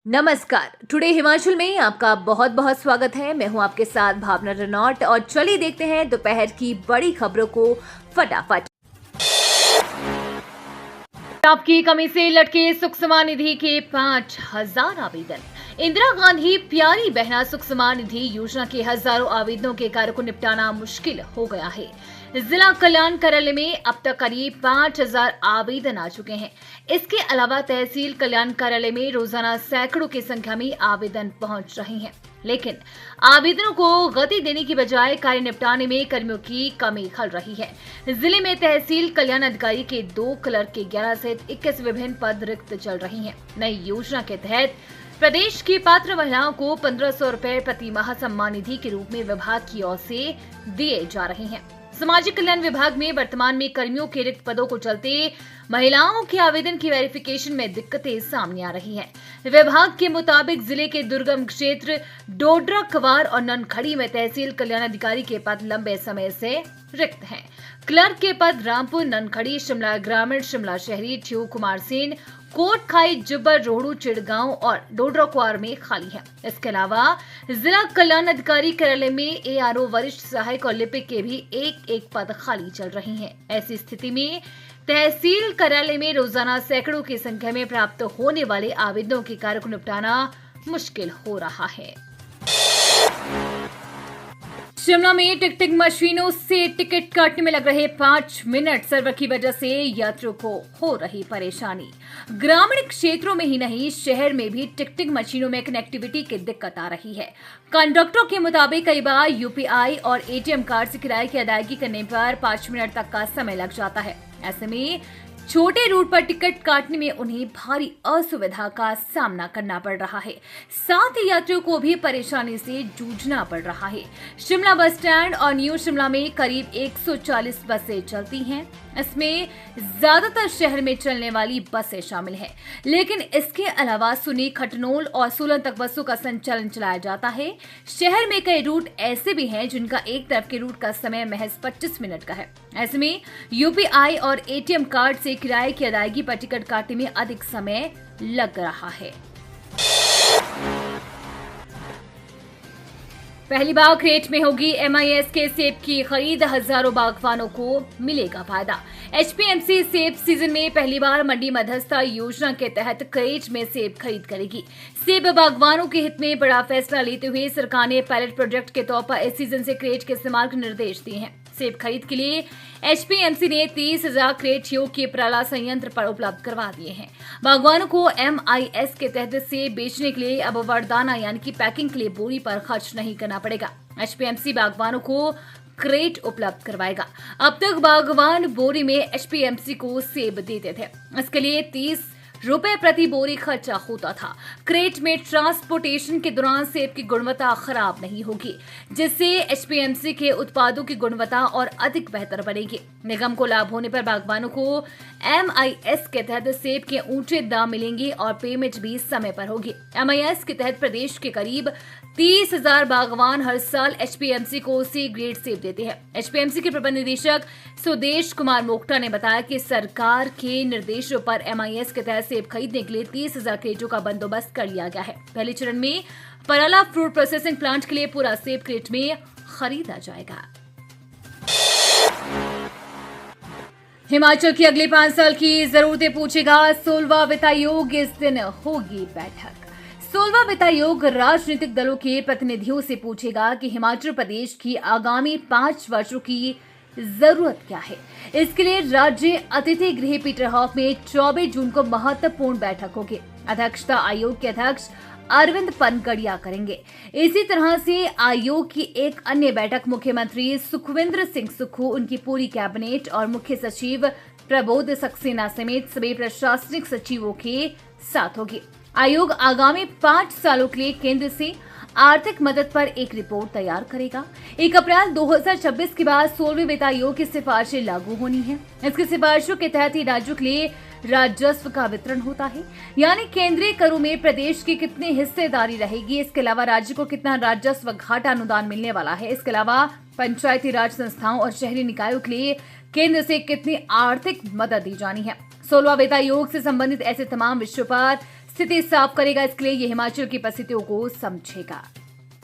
नमस्कार। टुडे हिमाचल में आपका बहुत बहुत स्वागत है। मैं हूं आपके साथ भावना रनौट और चलिए देखते हैं दोपहर की बड़ी खबरों को फटाफट। आपकी कमी से लटके सुखसमा निधि के 5,000 आवेदन। इंदिरा गांधी प्यारी बहना सुखसमा निधि योजना के हजारों आवेदनों के कार्य को निपटाना मुश्किल हो गया है। जिला कल्याण कार्यालय में अब तक करीब 5,000 आवेदन आ चुके हैं। इसके अलावा तहसील कल्याण कार्यालय में रोजाना सैकड़ों की संख्या में आवेदन पहुंच रहे हैं, लेकिन आवेदनों को गति देने की बजाय कार्य निपटाने में कर्मियों की कमी खल रही है। जिले में तहसील कल्याण अधिकारी के 2 क्लर्क के 11 सहित 21 विभिन्न पद रिक्त चल रही हैं। नई योजना के तहत प्रदेश की पात्र महिलाओं को 1,500 रुपए प्रति माह सम्मान निधि के रूप में विभाग की ओर से दिए जा रहे हैं। सामाजिक कल्याण विभाग में वर्तमान में कर्मियों के रिक्त पदों को चलते महिलाओं के आवेदन की वेरिफिकेशन में दिक्कतें सामने आ रही हैं। विभाग के मुताबिक जिले के दुर्गम क्षेत्र डोडरा, कवार और ननखड़ी में तहसील कल्याण अधिकारी के पद लंबे समय से रिक्त हैं। क्लर्क के पद रामपुर, ननखड़ी, शिमला ग्रामीण, शिमला शहरी, ठियोग, कुमारसेन, कोट खाई, जुब्बर, रोहड़ू, चिड़गांव और डोडरा क्वार में खाली है। इसके अलावा जिला कल्याण अधिकारी कार्यालय में एआरओ, वरिष्ठ सहायक और लिपिक के भी एक पद खाली चल रहे हैं। ऐसी स्थिति में तहसील कार्यालय में रोजाना सैकड़ों की संख्या में प्राप्त होने वाले आवेदनों के कार्य को निपटाना मुश्किल हो रहा है। शिमला में टिकटिंग मशीनों से टिकट काटने में लग रहे 5 मिनट सर्वर की वजह से यात्रियों को हो रही परेशानी। ग्रामीण क्षेत्रों में ही नहीं, शहर में भी टिकटिंग मशीनों में कनेक्टिविटी की दिक्कत आ रही है। कंडक्टरों के मुताबिक कई बार यूपीआई और एटीएम कार्ड से किराए की अदायगी करने पर 5 मिनट तक का समय लग जाता है। ऐसे में छोटे रूट पर टिकट काटने में उन्हें भारी असुविधा का सामना करना पड़ रहा है। साथ ही यात्रियों को भी परेशानी से जूझना पड़ रहा है। शिमला बस स्टैंड और न्यू शिमला में करीब 140 बसें चलती हैं। इसमें ज्यादातर शहर में चलने वाली बसें शामिल हैं, लेकिन इसके अलावा सुनी, खटनोल और सोलन तक बसों का संचालन चलाया जाता है। शहर में कई रूट ऐसे भी हैं जिनका एक तरफ के रूट का समय महज 25 मिनट का है। ऐसे में यूपीआई और एटीएम कार्ड से किराए की अदायगी पर टिकट काटने में अधिक समय लग रहा है। पहली बार क्रेट में होगी एमआईएस के सेब की खरीद, हजारों बागवानों को मिलेगा फायदा। एचपीएमसी सेब सीजन में पहली बार मंडी मध्यस्थता योजना के तहत क्रेट में सेब खरीद करेगी। सेब बागवानों के हित में बड़ा फैसला लेते हुए सरकार ने पायलट प्रोजेक्ट के तौर पर इस सीजन से क्रेट के इस्तेमाल के निर्देश दिए हैं। सेब खरीद के लिए एचपीएमसी ने 30,000 क्रेट योग के पराला संयंत्र पर उपलब्ध करवा दिए हैं। बागवानों को एमआईएस के तहत सेब बेचने के लिए अब वरदाना यानी कि पैकिंग के लिए बोरी पर खर्च नहीं करना पड़ेगा। एचपीएमसी बागवानों को क्रेट उपलब्ध करवाएगा। अब तक बागवान बोरी में एचपीएमसी को सेब देते थे। इसके लिए 30 रुपए प्रति बोरी खर्चा होता था। क्रेट में ट्रांसपोर्टेशन के दौरान सेब की गुणवत्ता खराब नहीं होगी, जिससे एचपीएमसी के उत्पादों की गुणवत्ता और अधिक बेहतर बनेगी। निगम को लाभ होने पर बागवानों को एमआईएस के तहत सेब के ऊंचे दाम मिलेंगे और पेमेंट भी समय पर होगी। एमआईएस के तहत प्रदेश के करीब 30,000 बागवान हर साल एचपीएमसी को सी ग्रेड सेब देते हैं। एचपीएमसी के प्रबंध निदेशक सुदेश कुमार मोक्टा ने बताया कि सरकार के निर्देशों पर एमआईएस के तहत सेब खरीदने के लिए 30,000 क्रेटों का बंदोबस्त कर लिया गया है। पहले चरण में पराला फ्रूट प्रोसेसिंग प्लांट के लिए पूरा सेब क्रेट में खरीदा जाएगा। हिमाचल की अगले 5 साल की जरूरतें पूछेगा 16वां वित्त आयोग। इस दिन होगी बैठक। 16वां वित्त आयोग राजनीतिक दलों के प्रतिनिधियों से पूछेगा कि हिमाचल प्रदेश की आगामी 5 वर्षों की जरूरत क्या है। इसके लिए राज्य अतिथि गृह पीटरहॉफ में 24 जून को महत्वपूर्ण बैठक होगी। अध्यक्षता आयोग के अध्यक्ष अरविंद पनगड़िया करेंगे। इसी तरह से आयोग की एक अन्य बैठक मुख्यमंत्री सुखविंदर सिंह सुक्खू, उनकी पूरी कैबिनेट और मुख्य सचिव प्रबोध सक्सेना समेत सभी प्रशासनिक सचिवों के साथ होगी। आयोग आगामी 5 सालों के लिए केंद्र से आर्थिक मदद पर एक रिपोर्ट तैयार करेगा। 1 अप्रैल 2026 के बाद 16वें वित्त आयोग की सिफारिशें लागू होनी है। इसकी सिफारिशों के तहत ही राज्यों के लिए राजस्व का वितरण होता है, यानी केंद्रीय करों में प्रदेश की कितनी हिस्सेदारी रहेगी। इसके अलावा राज्य को कितना राजस्व घाटा अनुदान मिलने वाला है। इसके अलावा पंचायती राज संस्थाओं और शहरी निकायों के लिए केंद्र से कितनी आर्थिक मदद दी जानी है। 16वां वित्त आयोग से संबंधित ऐसे तमाम विषयों पर स्थिति साफ करेगा। इसके लिए ये हिमाचल की परिस्थितियों को समझेगा।